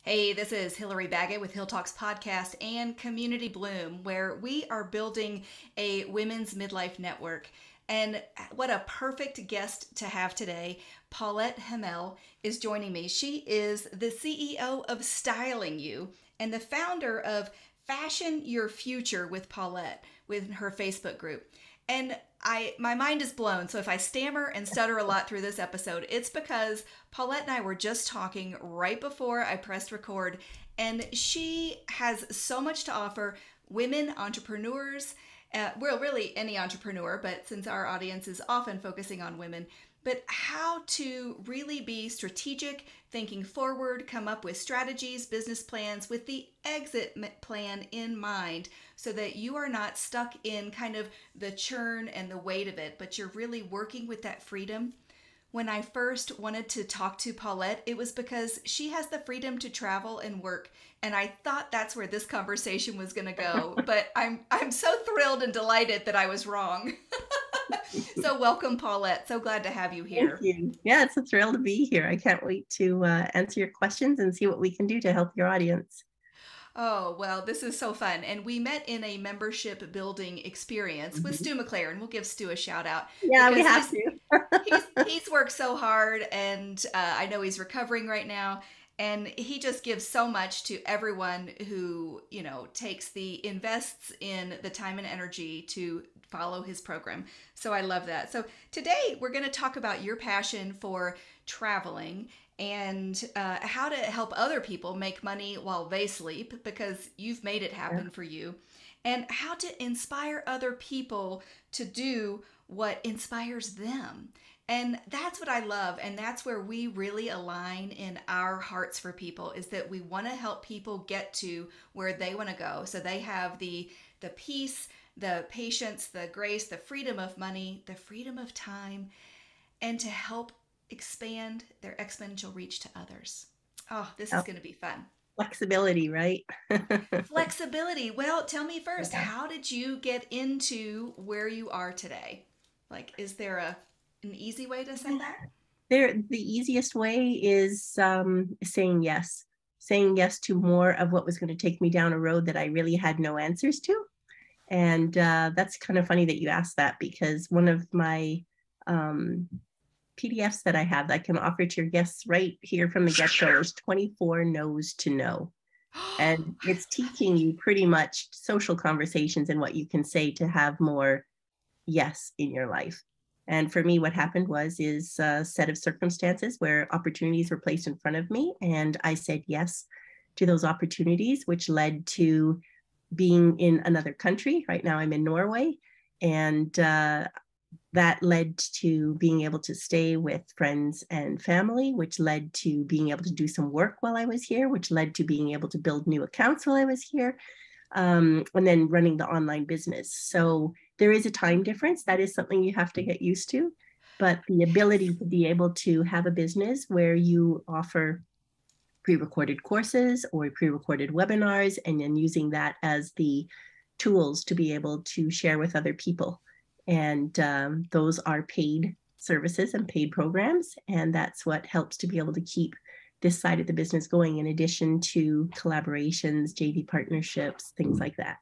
Hey, this is Hillary Baggett with Hill Talks Podcast and Community Bloom, where we are building a women's midlife network. And what a perfect guest to have today. Paulette Hamel is joining me. She is the CEO of Styling You and the founder of Fashion Your Future with Paulette with her Facebook group. And my mind is blown. So if I stammer and stutter a lot through this episode, it's because Paulette and I were just talking right before I pressed record, and she has so much to offer women entrepreneurs. Well, really any entrepreneur, but since our audience is often focusing on women, but how to really be strategic, thinking forward, come up with strategies, business plans with the exit plan in mind so that you are not stuck in kind of the churn and the weight of it, but you're really working with that freedom. When I first wanted to talk to Paulette, it was because she has the freedom to travel and work, and I thought that's where this conversation was going to go. But I'm so thrilled and delighted that I was wrong. So welcome, Paulette. So glad to have you Thank here. you. Yeah, it's a thrill to be here. I can't wait to answer your questions and see what we can do to help your audience. Oh, well, this is so fun. And we met in a membership building experience with Mhm. Stu McLaren. We'll give Stu a shout out Yeah, we because have he's to. he's worked so hard, and I know he's recovering right now, and he just gives so much to everyone who takes the invests in the time and energy to follow his program. So I love that. So today we're going to talk about your passion for traveling and how to help other people make money while they sleep, because you've made it Yeah. happen for you, and how to inspire other people to do what inspires them. And that's what I love, and that's where we really align in our hearts for people, is that we want to help people get to where they want to go, so they have the peace, the patience, the grace, the freedom of money, the freedom of time, and to help expand their exponential reach to others. Oh, this is Oh, going to be fun. flexibility, right? Flexibility. Well, tell me first, Yeah. how did you get into where you are today? Like, is there an easy way to say that? The easiest way is saying yes to more of what was going to take me down a road that I really had no answers to. And that's kind of funny that you asked that because one of my um, PDFs that I have that I can offer to your guests right here from the get-go is 24 no's to know. And it's teaching you pretty much social conversations and what you can say to have more yes in your life. And for me, what happened is a set of circumstances where opportunities were placed in front of me, and I said yes to those opportunities, which led to being in another country. Right now, I'm in Norway, and that led to being able to stay with friends and family, which led to being able to do some work while I was here, which led to being able to build new accounts while I was here, and then running the online business. So there is a time difference. That is something you have to get used to. But the ability Yes. to be able to have a business where you offer pre-recorded courses or pre-recorded webinars, and then using that as the tools to be able to share with other people. And those are paid services and paid programs. And that's what helps to be able to keep this side of the business going, in addition to collaborations, JV partnerships, things like that.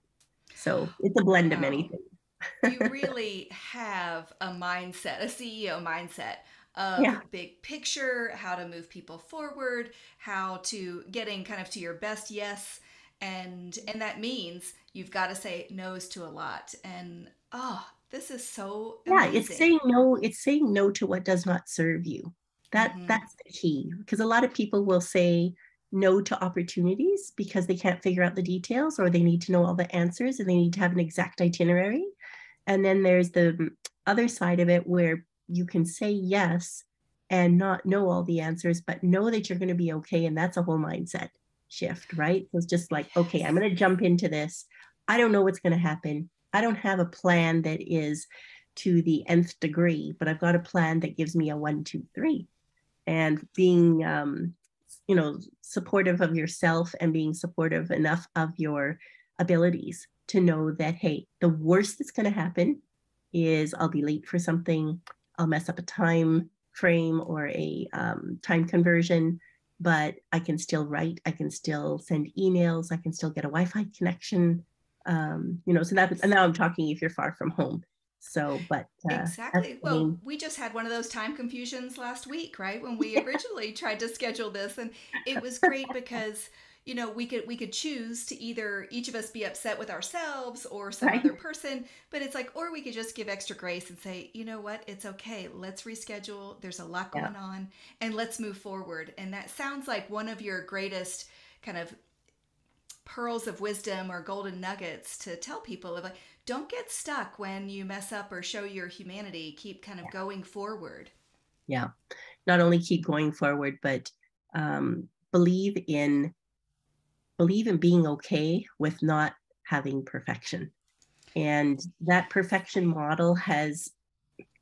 So it's a blend of many Wow. You things. really have a mindset, a CEO mindset of Yeah. big picture, how to move people forward, how to getting kind of to your best yes. And that means you've got to say no's to a lot. And oh, this is so Yeah, amazing. it's saying no to what does not serve you. Mm-hmm. That's the key, because a lot of people will say no to opportunities because they can't figure out the details, or they need to know all the answers and they need to have an exact itinerary. And then there's the other side of it where you can say yes and not know all the answers, but know that you're going to be okay. And that's a whole mindset shift, right? So it's just like, okay, I'm Yes. going to jump into this. I don't know what's going to happen. I don't have a plan that is to the nth degree, but I've got a plan that gives me a one, two, three. And being, supportive of yourself and being supportive enough of your abilities to know that, hey, the worst that's going to happen is I'll be late for something, I'll mess up a time frame or a time conversion. but I can still write, I can still send emails, I can still get a Wi-Fi connection. So and now I'm talking if you're far from home. So, but that's Exactly. the Well, main. we just had one of those time confusions last week, right? When we Yeah, originally tried to schedule this, and it was great because we could choose to either each of us be upset with ourselves or some right. other person, but it's like, or we could just give extra grace and say, you know what, it's okay. Let's reschedule. There's a lot Yeah, going on, and let's move forward. And that sounds like one of your greatest kind of pearls of wisdom or golden nuggets to tell people of, like, don't get stuck when you mess up or show your humanity. Keep kind of going forward. yeah. Not only keep going forward, but um, believe in being okay with not having perfection. And that perfection model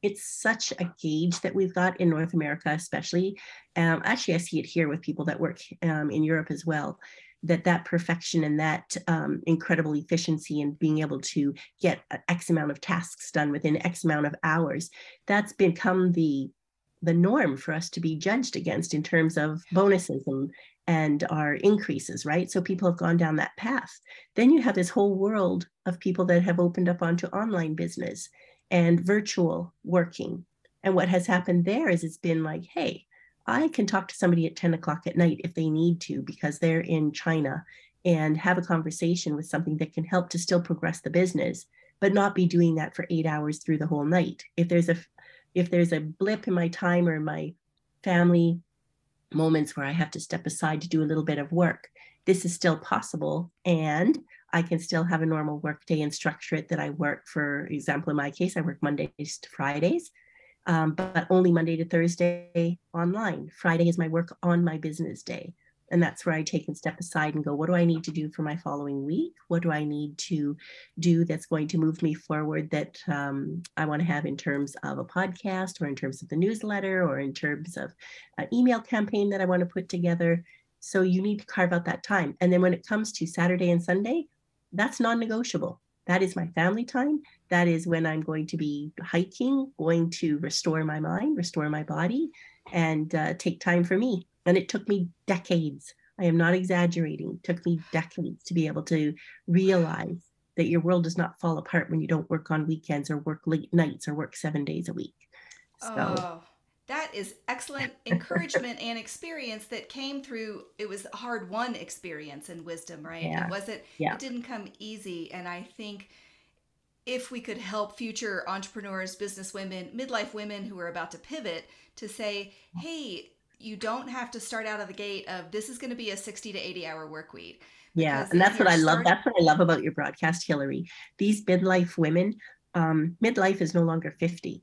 it's such a gauge that we've got in North America, especially. Actually, I see it here with people that work in Europe as well, that perfection and that incredible efficiency and being able to get X amount of tasks done within X amount of hours, that's become the norm for us to be judged against in terms of bonuses and our increases, right? So people have gone down that path. Then you have this whole world of people that have opened up onto online business and virtual working. And what has happened there is it's been like, hey, I can talk to somebody at 10 o'clock at night if they need to, because they're in China, and have a conversation with something that can help to still progress the business, but not be doing that for 8 hours through the whole night. If there's a blip in my time or in my family moments where I have to step aside to do a little bit of work, this is still possible. And I can still have a normal work day and structure it that I work. For example, in my case, I work Mondays to Fridays, but only Monday to Thursday online. Friday is my work on my business day. And that's where I take and step aside and go, what do I need to do for my following week? What do I need to do that's going to move me forward, that I want to have in terms of a podcast, or in terms of the newsletter, or in terms of an email campaign that I want to put together? So you need to carve out that time. And then when it comes to Saturday and Sunday, that's non-negotiable. That is my family time. That is when I'm going to be hiking, going to restore my mind, restore my body, and take time for me. And it took me decades. I am not exaggerating. It took me decades to be able to realize that your world does not fall apart when you don't work on weekends or work late nights or work 7 days a week. So, Oh, that is excellent encouragement and experience that came through. It was a hard won experience and wisdom, right? yeah, It yeah, didn't come easy. And I think if we could help future entrepreneurs, business women, midlife women who are about to pivot, to say, hey, you don't have to start out of the gate of, this is going to be a 60 to 80-hour work week. yeah. Because And if that's what you're I love. start That's what I love about your broadcast, Hillary. These midlife women, midlife is no longer 50.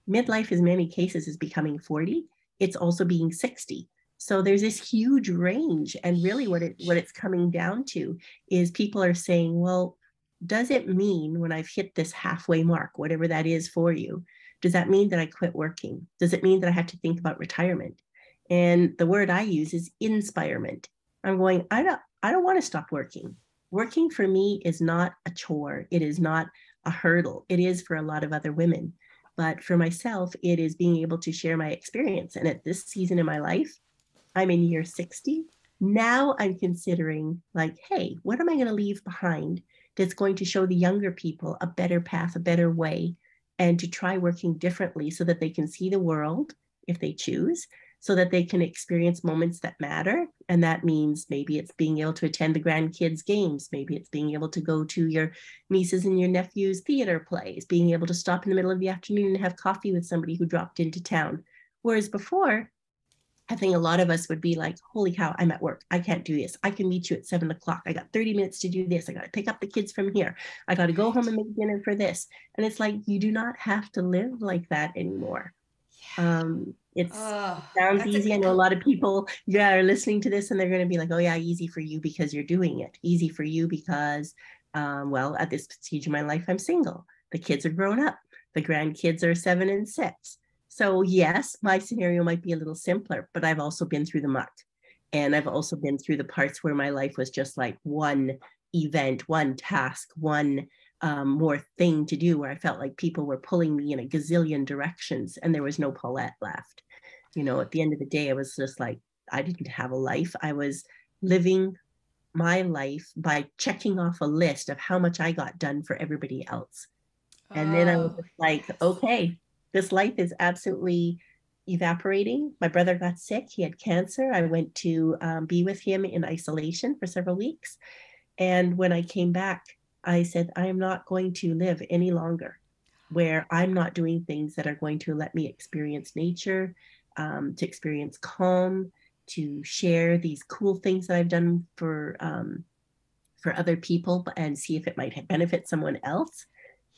Midlife in many cases is becoming 40. It's also being 60. So there's this huge range. And really what huge. it's coming down to is people are saying, well, does it mean when I've hit this halfway mark, whatever that is for you, does that mean that I quit working? Does it mean that I have to think about retirement? And the word I use is inspirement. I'm going, I don't want to stop working. Working for me is not a chore. It is not a hurdle. It is for a lot of other women. But for myself, it is being able to share my experience. And at this season in my life, I'm in year 60. Now I'm considering, like, hey, what am I going to leave behind that's going to show the younger people a better path, a better way, and to try working differently so that they can see the world if they choose, so that they can experience moments that matter. And that means maybe it's being able to attend the grandkids' games. Maybe it's being able to go to your nieces and your nephews' theater plays, being able to stop in the middle of the afternoon and have coffee with somebody who dropped into town. Whereas before, I think a lot of us would be like, holy cow, I'm at work. I can't do this. I can meet you at 7 o'clock. I got 30 minutes to do this. I got to pick up the kids from here. I got to go home Right. and make dinner for this. And it's like, you do not have to live like that anymore. Oh, It sounds that's a easy. I know a lot of people, yeah, are listening to this and they're going to be like, oh yeah, easy for you because you're doing it. Easy for you because, well, at this stage of my life, I'm single. The kids are grown up. The grandkids are 7 and 6. So yes, my scenario might be a little simpler, but I've also been through the muck. And I've also been through the parts where my life was just like one event, one task, one more thing to do, where I felt like people were pulling me in a gazillion directions and there was no Paulette left. At the end of the day, I was just like, I didn't have a life. I was living my life by checking off a list of how much I got done for everybody else. And then I was Oh, just like, yes. okay, this life is absolutely evaporating. My brother got sick. He had cancer. I went to be with him in isolation for several weeks. And when I came back, I said, I am not going to live any longer where I'm not doing things that are going to let me experience nature, to experience calm, to share these cool things that I've done for other people and see if it might benefit someone else.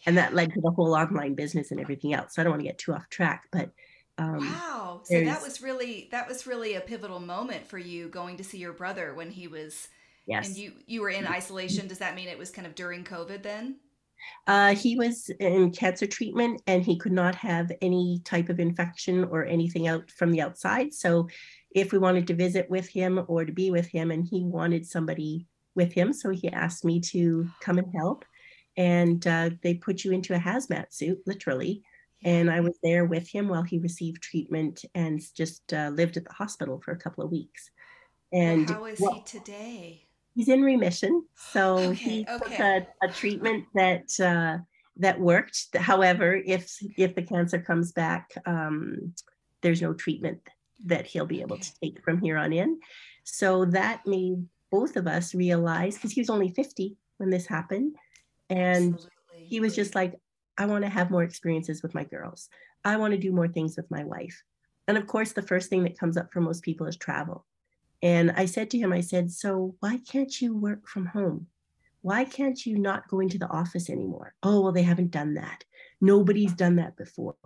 And that led to the whole online business and everything else. So I don't want to get too off track, but Wow. So there's, that was really a pivotal moment for you going to see your brother when he was and yes. you were in isolation. Does that mean it was kind of during COVID then? He was in cancer treatment and he could not have any type of infection or anything out from the outside. So if we wanted to visit with him or to be with him, and he wanted somebody with him, so he asked me to come and help. And they put you into a hazmat suit, literally. Yeah. And I was there with him while he received treatment and just lived at the hospital for a couple of weeks. Well, And how is he what today? he's in remission, so Okay, he took okay. a treatment that worked. However, if the cancer comes back, there's no treatment that he'll be able to Okay. take from here on in. So that made both of us realize, because he was only 50 when this happened, and Absolutely. he was just like, I want to have more experiences with my girls. I want to do more things with my wife. And of course, the first thing that comes up for most people is travel. And I said to him, I said, so why can't you work from home? Why can't you not go into the office anymore? Oh, well, they haven't done that. Nobody's done that before.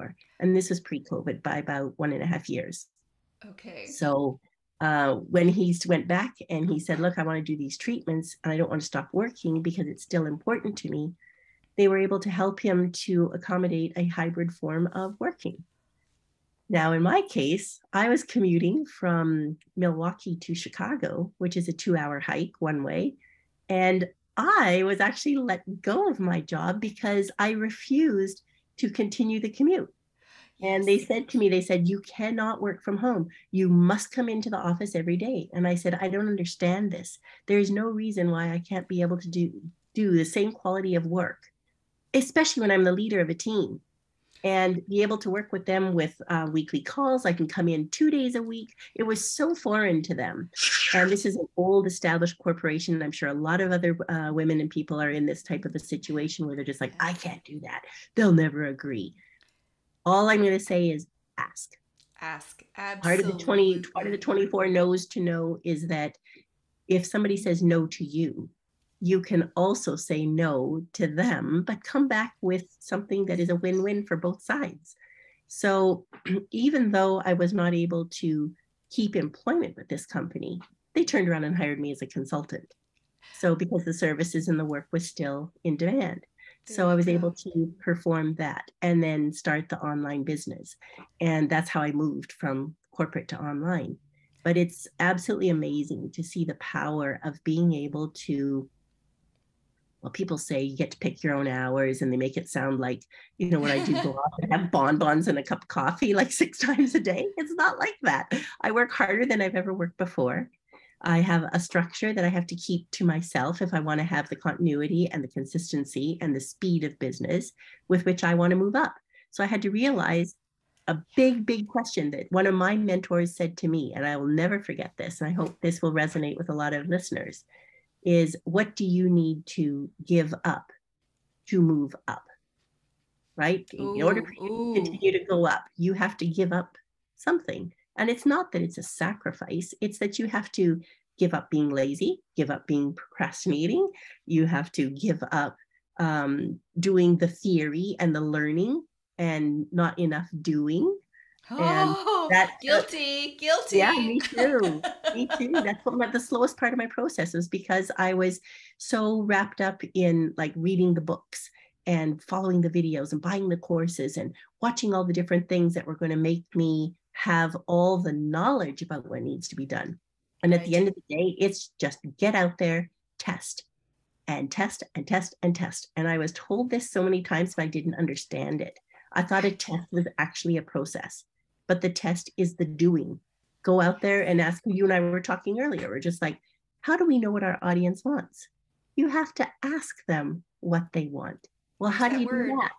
And this was pre COVID by about 1.5 years. Okay. So when he went back and he said, look, I want to do these treatments and I don't want to stop working because it's still important to me, they were able to help him to accommodate a hybrid form of working. Now, in my case, I was commuting from Milwaukee to Chicago, which is a 2 hour hike one way. And I was actually let go of my job because I refused to continue the commute. And they Yes. said to me, they said, you cannot work from home. You must come into the office every day. And I said, I don't understand this. There's no reason why I can't be able to do the same quality of work, especially when I'm the leader of a team, and be able to work with them with weekly calls. I can come in 2 days a week. It was so foreign to them. And this is an old established corporation. And I'm sure a lot of other women and people are in this type of a situation where they're just like, I Yes. can't do that. They'll never agree. All I'm going to say is ask. Ask. Part of the Absolutely. 24 knows to know is that if somebody says no to you, you can also say no to them, but come back with something that is a win-win for both sides. So even though I was not able to keep employment with this company, they turned around and hired me as a consultant. So because the services and the work was still in demand. There So I you was go. able to perform that and then start the online business. And that's how I moved from corporate to online. But it's absolutely amazing to see the power of being able to, well, people say you get to pick your own hours and they make it sound like, what I do, go off and have bonbons and a cup of coffee like 6 times a day. It's not like that. I work harder than I've ever worked before. I have a structure that I have to keep to myself if I want to have the continuity and the consistency and the speed of business with which I want to move up. So I had to realize a big, big question that one of my mentors said to me, and I will never forget this, and I hope this will resonate with a lot of listeners, is what do you need to give up to move up, right? In order for Ooh, you to ooh. continue to go up, you have to give up something. And it's not that it's a sacrifice, it's that you have to give up being lazy, give up being procrastinating, you have to give up doing the theory and the learning and not enough doing. And Oh, that guilty, yeah, guilty. me too. Me too. That's what the slowest part of my process was, because I was so wrapped up in like reading the books and following the videos and buying the courses and watching all the different things that were going to make me have all the knowledge about what needs to be done. And at the Right. end of the day, it's just get out there, test and test and test and test. And I was told this so many times, but I didn't understand it. I thought a Right. test was actually a process, but the test is the doing. go out there and ask. You and I were talking earlier. We're just like, how do we know what our audience wants? You have to ask them what they want. Well, There's how do that you do word. that?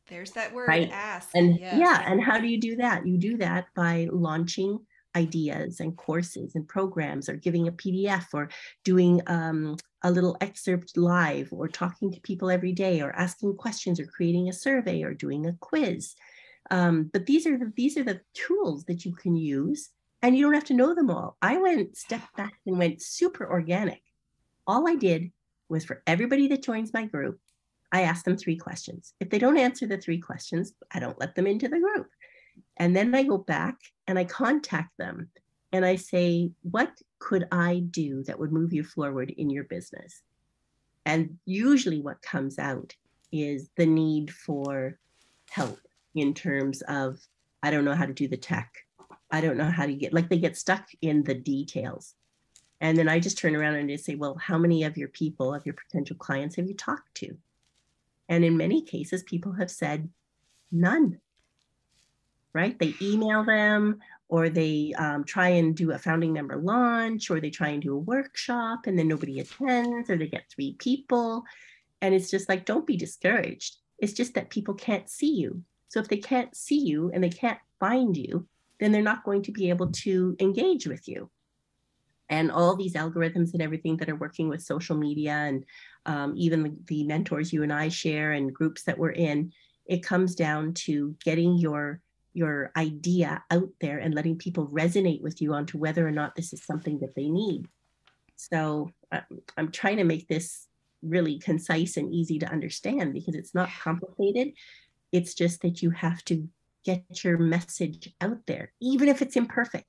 There's that word, Right. ask. And yeah, Yes. and how do you do that? You do that by launching ideas and courses and programs, or giving a PDF, or doing a little excerpt live, or talking to people every day, or asking questions, or creating a survey, or doing a quiz. But these are the tools that you can use, and you don't have to know them all. I stepped back and went super organic. All I did was, for everybody that joins my group, I ask them 3 questions. If they don't answer the 3 questions, I don't let them into the group. And then I go back and I contact them and I say, what could I do that would move you forward in your business? And usually what comes out is the need for help, in terms of, I don't know how to do the tech. I don't know how to get, like, they get stuck in the details. And then I just turn around and just say, well, how many of your people, of your potential clients, have you talked to? And in many cases, people have said none, right? They email them, or they try and do a founding member launch, or they try and do a workshop and then nobody attends, or they get 3 people. And it's just like, don't be discouraged. It's just that people can't see you. So if they can't see you and they can't find you, then they're not going to be able to engage with you. And all these algorithms and everything that are working with social media, and even the mentors you and I share and groups that we're in, it comes down to getting your idea out there and letting people resonate with you onto whether or not this is something that they need. So I'm trying to make this really concise and easy to understand, because it's not complicated. It's just that you have to get your message out there, even if it's imperfect.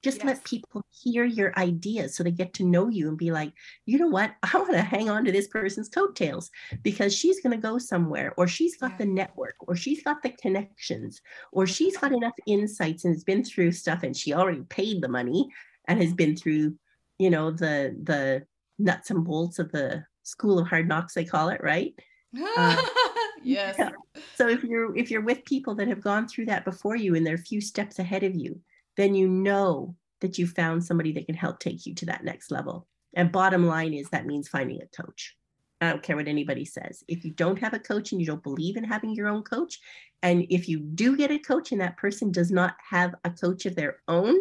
Just Yes. let people hear your ideas so they get to know you and be like, you know what? I want to hang on to this person's coattails, because she's going to go somewhere, or she's got the network, or she's got the connections, or she's got enough insights and has been through stuff, and she already paid the money and has been through, the nuts and bolts of the school of hard knocks, they call it, right? Yes. Yeah. So if you're with people that have gone through that before you and they're a few steps ahead of you, then you know that you found somebody that can help take you to that next level. And bottom line is, that means finding a coach. I don't care what anybody says. If you don't have a coach and you don't believe in having your own coach, and if you do get a coach and that person does not have a coach of their own,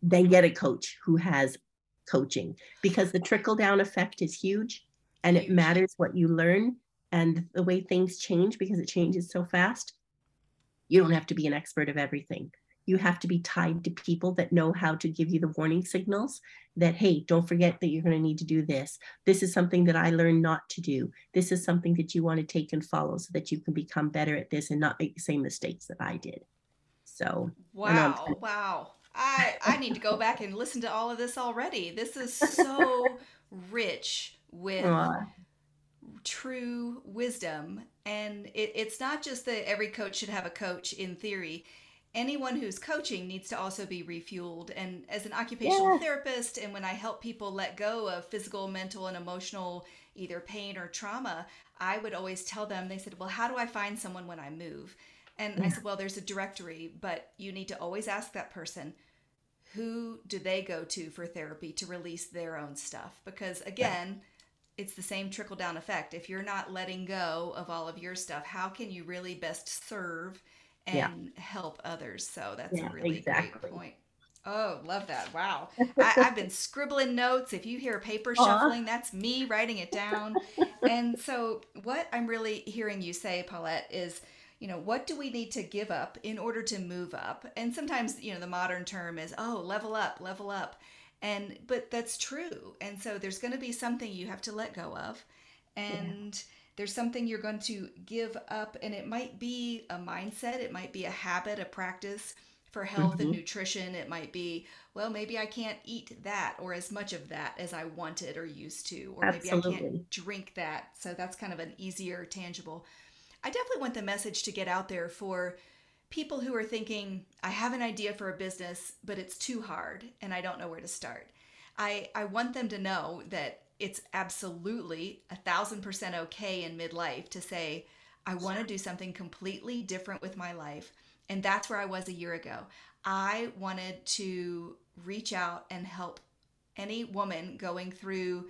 then get a coach who has coaching, because the trickle down effect is huge, and it matters what you learn and the way things change, because it changes so fast. You don't have to be an expert of everything. You have to be tied to people that know how to give you the warning signals that, hey, don't forget that you're going to need to do this. This is something that I learned not to do. This is something that you want to take and follow so that you can become better at this and not make the same mistakes that I did. So, Wow. Wow. I need to go back and listen to all of this already. This is so rich with true wisdom. And it's not just that every coach should have a coach in theory. Anyone who's coaching needs to also be refueled. And as an occupational therapist, and when I help people let go of physical, mental, and emotional either pain or trauma, I would always tell them, they said, well, how do I find someone when I move? And I said, well, there's a directory, but you need to always ask that person, who do they go to for therapy to release their own stuff? Because again, it's the same trickle down effect. If you're not letting go of all of your stuff, how can you really best serve and help others? So that's a really great point. Oh, love that. Wow. I've been scribbling notes. If you hear paper shuffling, that's me writing it down. And so what I'm really hearing you say, Paulette, is, what do we need to give up in order to move up? And sometimes, the modern term is, level up, level up. But that's true. And so there's going to be something you have to let go of. And there's something you're going to give up. And it might be a mindset. It might be a habit, a practice for health and nutrition. It might be, well, maybe I can't eat that or as much of that as I wanted or used to. Or maybe I can't drink that. So that's kind of an easier, tangible. I definitely want the message to get out there for people who are thinking, I have an idea for a business, but it's too hard and I don't know where to start. I want them to know that it's absolutely 1,000% okay in midlife to say, I want to do something completely different with my life. And that's where I was a year ago. I wanted to reach out and help any woman going through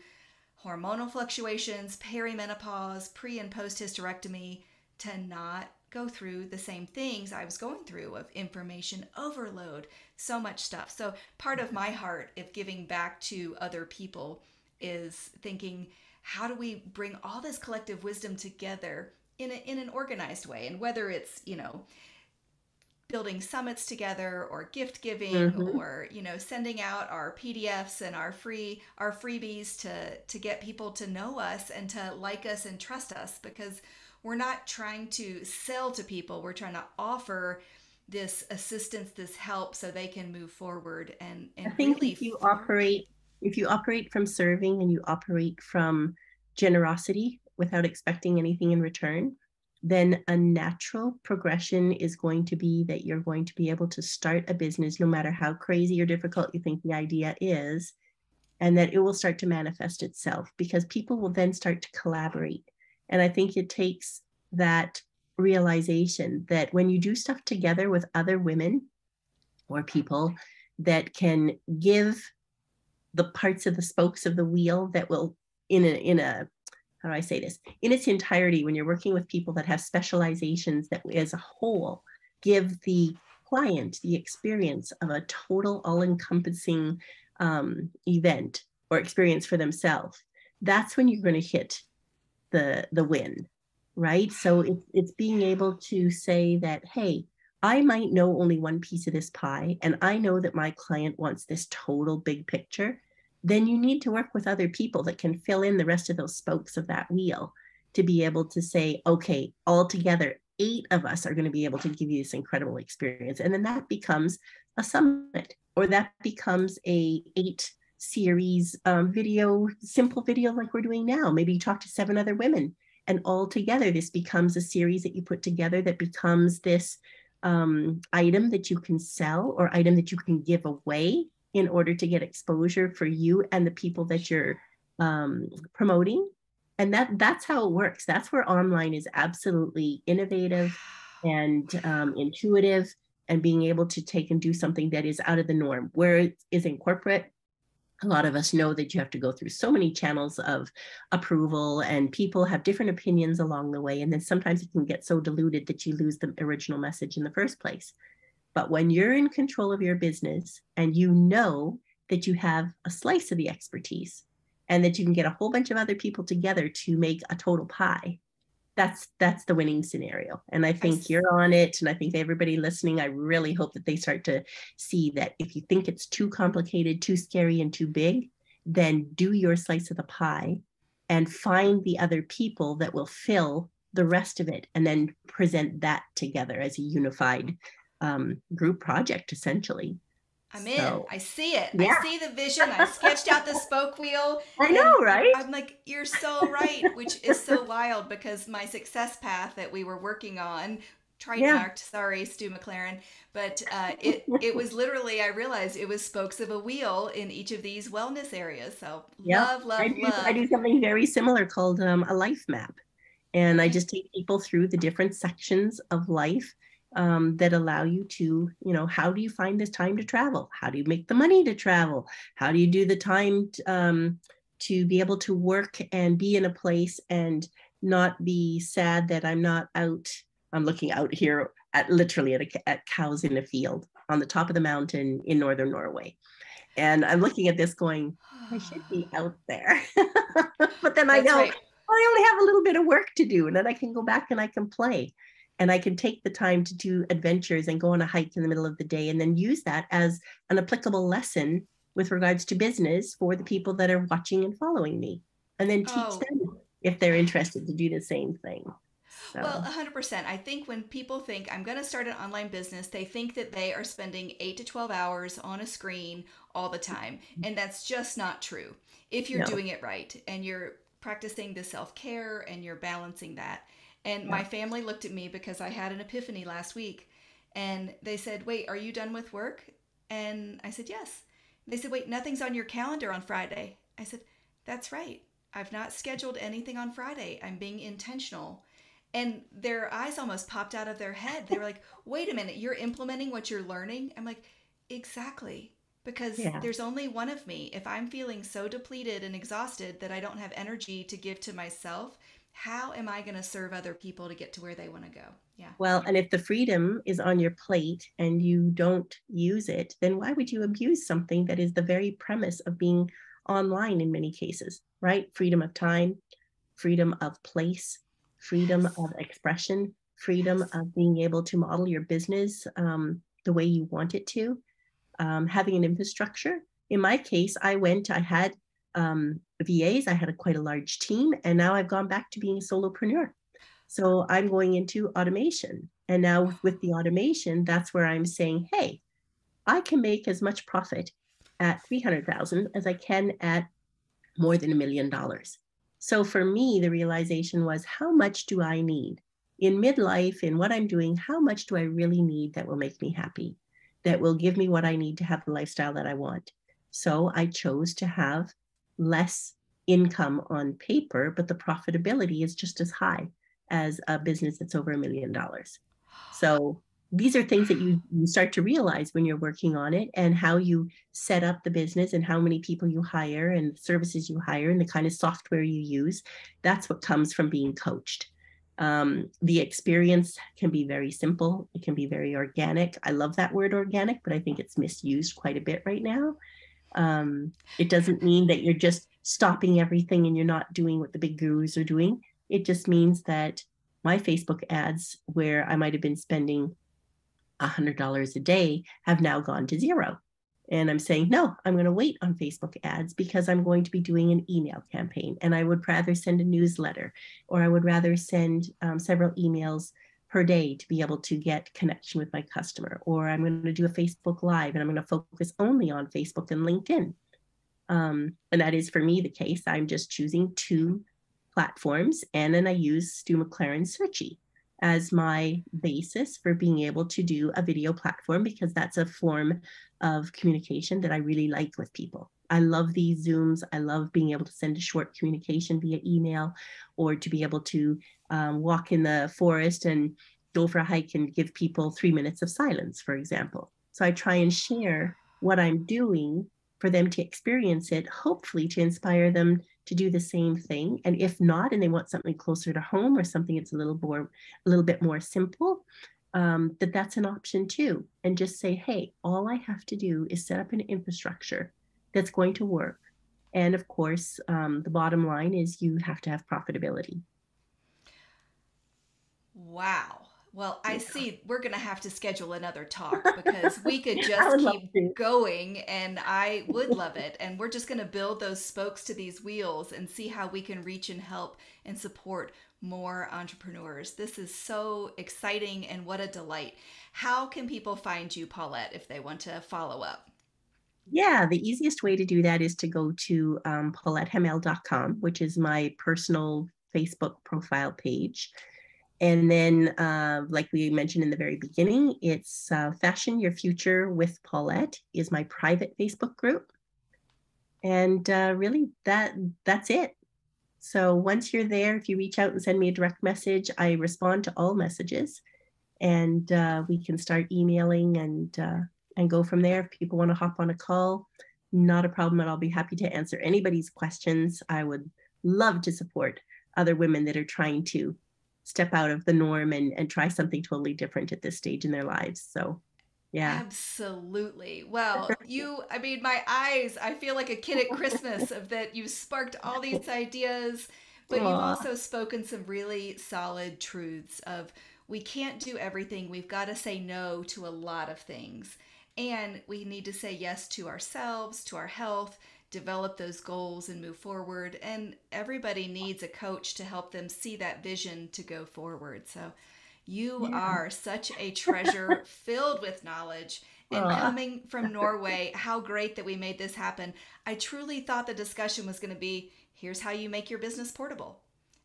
hormonal fluctuations, perimenopause, pre and post hysterectomy to not go through the same things I was going through of information overload, so much stuff. So part of my heart of giving back to other people is thinking, how do we bring all this collective wisdom together in an organized way? And whether it's, building summits together or gift giving Mm-hmm. or sending out our PDFs and our freebies to get people to know us and to like us and trust us, because we're not trying to sell to people, we're trying to offer this assistance, this help, so they can move forward I and think really if you operate from serving and you operate from generosity without expecting anything in return, then a natural progression is going to be that you're going to be able to start a business no matter how crazy or difficult you think the idea is, and that it will start to manifest itself because people will then start to collaborate. And I think it takes that realization that when you do stuff together with other women or people that can give the parts of the spokes of the wheel that will in a how do I say this, in its entirety, when you're working with people that have specializations that as a whole give the client the experience of a total all-encompassing event or experience for themselves, that's when you're going to hit the win, right? So it's being able to say that, hey, I might know only one piece of this pie, and I know that my client wants this total big picture. Then you need to work with other people that can fill in the rest of those spokes of that wheel to be able to say, okay, all together, 8 of us are going to be able to give you this incredible experience. And then that becomes a summit, or that becomes a 8 series video, simple video like we're doing now. Maybe you talk to 7 other women, and all together this becomes a series that you put together that becomes this item that you can sell or item that you can give away in order to get exposure for you and the people that you're promoting. And that's how it works. That's where online is absolutely innovative and intuitive, and being able to take and do something that is out of the norm. Where it is in corporate, a lot of us know that you have to go through so many channels of approval, and people have different opinions along the way. And then sometimes it can get so diluted that you lose the original message in the first place. But when you're in control of your business and you know that you have a slice of the expertise and that you can get a whole bunch of other people together to make a total pie, that's the winning scenario. And I think you're on it. And I think everybody listening, I really hope that they start to see that if you think it's too complicated, too scary, and too big, then do your slice of the pie and find the other people that will fill the rest of it, and then present that together as a unified group project, essentially. I'm in. So I see it. I yeah, see the vision. I sketched out the spoke wheel, I and know, right? I'm like, you're so right, which is so wild because my success path that we were working on, Yeah. trademarked, sorry, Stu McLaren, but it was literally, I realized it was spokes of a wheel in each of these wellness areas. So Yeah. love, I love, do I love. do something very similar called a life map. And I Okay. just take people through the different sections of life that allow you to, how do you find this time to travel? How do you make the money to travel? How do you do the time to be able to work and be in a place and not be sad that I'm not out? I'm looking out here at literally at cows in a field on the top of the mountain in northern Norway. And I'm looking at this going, I should be out there. But then I That's know right. I only have a little bit of work to do, and then I can go back and I can play. And I can take the time to do adventures and go on a hike in the middle of the day, and then use that as an applicable lesson with regards to business for the people that are watching and following me, and then teach Oh, them if they're interested to do the same thing. well, So 100%. I think when people think I'm going to start an online business, they think that they are spending 8 to 12 hours on a screen all the time. And that's just not true. If you're no, doing it right and you're practicing the self care and you're balancing that. And yeah. my family looked at me because I had an epiphany last week, and they said, "Wait, are you done with work?" And I said, "Yes." They said, "Wait, nothing's on your calendar on Friday." I said, "That's right. I've not scheduled anything on Friday. I'm being intentional." And their eyes almost popped out of their head. They were like, wait a minute, you're implementing what you're learning? I'm like, exactly. Because Yeah. there's only one of me. If I'm feeling so depleted and exhausted that I don't have energy to give to myself, how am I going to serve other people to get to where they want to go? Yeah. Well, and if the freedom is on your plate and you don't use it, then why would you abuse something that is the very premise of being online in many cases, right? Freedom of time, freedom of place, freedom Yes. of expression, freedom Yes. of being able to model your business the way you want it to, having an infrastructure. In my case, I had VAs, I had quite a large team, and now I've gone back to being a solopreneur. So I'm going into automation. And now with the automation, that's where I'm saying, hey, I can make as much profit at 300,000 as I can at more than $1 million. So for me, the realization was, how much do I need in midlife, in what I'm doing? How much do I really need that will make me happy, that will give me what I need to have the lifestyle that I want? So I chose to have less income on paper, but the profitability is just as high as a business that's over $1 million. So these are things that you start to realize when you're working on it, and how you set up the business and how many people you hire and services you hire and the kind of software you use. That's what comes from being coached. The experience can be very simple. It can be very organic. I love that word organic, but I think it's misused quite a bit right now. It doesn't mean that you're just stopping everything and you're not doing what the big gurus are doing. It just means that my Facebook ads, where I might have been spending $100 a day, have now gone to zero. And I'm saying, no, I'm going to wait on Facebook ads because I'm going to be doing an email campaign. And I would rather send a newsletter, or I would rather send several emails per day to be able to get connection with my customer. Or I'm going to do a Facebook Live and I'm going to focus only on Facebook and LinkedIn. And that is for me the case. I'm just choosing two platforms, and then I use Stu McLaren's Searchy as my basis for being able to do a video platform, because that's a form of communication that I really like with people. I love these Zooms. I love being able to send a short communication via email, or to be able to walk in the forest and go for a hike and give people 3 minutes of silence, for example. So I try and share what I'm doing for them to experience it, hopefully to inspire them to do the same thing. And if not, and they want something closer to home or something that's a little bit more simple, that's an option too. And just say, hey, all I have to do is set up an infrastructure that's going to work. And of course, the bottom line is you have to have profitability. Wow. Well, I Yeah. see we're going to have to schedule another talk because we could I just would love keep to. going and I would love it. And we're just going to build those spokes to these wheels and see how we can reach and help and support more entrepreneurs. This is so exciting and what a delight. How can people find you, Paulette, if they want to follow up? Yeah, the easiest way to do that is to go to paulettehamel.com, which is my personal Facebook profile page. And then, like we mentioned in the very beginning, it's Fashion Your Future with Paulette is my private Facebook group. And really, that's it. So once you're there, if you reach out and send me a direct message, I respond to all messages, and we can start emailing and go from there. If people want to hop on a call, not a problem, and I'll be happy to answer anybody's questions. I would love to support other women that are trying to step out of the norm and try something totally different at this stage in their lives. So, yeah. Absolutely. Well, I mean, my eyes, I feel like a kid at Christmas of that you've sparked all these ideas, but you've Aw, also spoken some really solid truths of we can't do everything. We've got to say no to a lot of things. And we need to say yes to ourselves, to our health, develop those goals and move forward. And everybody needs a coach to help them see that vision to go forward. So you yeah. are such a treasure filled with knowledge. And Aw, coming from Norway, how great that we made this happen. I truly thought the discussion was going to be here's how you make your business portable.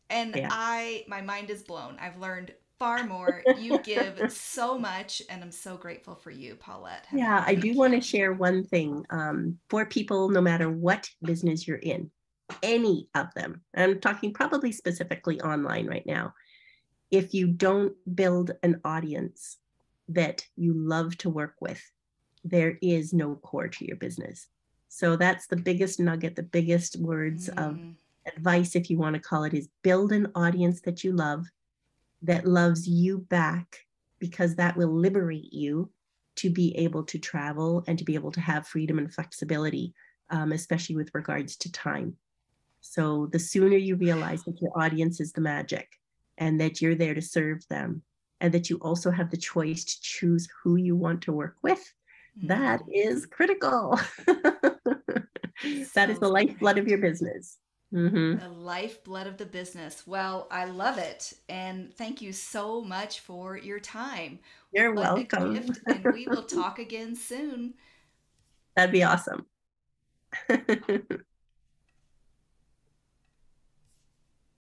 And yeah. my mind is blown. I've learned far more. You give so much, and I'm so grateful for you, Paulette Yeah, Hamel. I do Thank want you. to share one thing for people, no matter what business you're in, any of them. I'm talking probably specifically online right now. if you don't build an audience that you love to work with, there is no core to your business. So that's the biggest nugget, the biggest words of Mm, advice, if you want to call it, is build an audience that you love, that loves you back, because that will liberate you to be able to travel and to be able to have freedom and flexibility, especially with regards to time. So the sooner you realize that your audience is the magic and that you're there to serve them, and that you also have the choice to choose who you want to work with, that mm. is critical. That is So the lifeblood of great. your business. Mm-hmm. The lifeblood of the business. Well, I love it. And thank you so much for your time. You're What a welcome. gift. And we will talk again soon. That'd be awesome.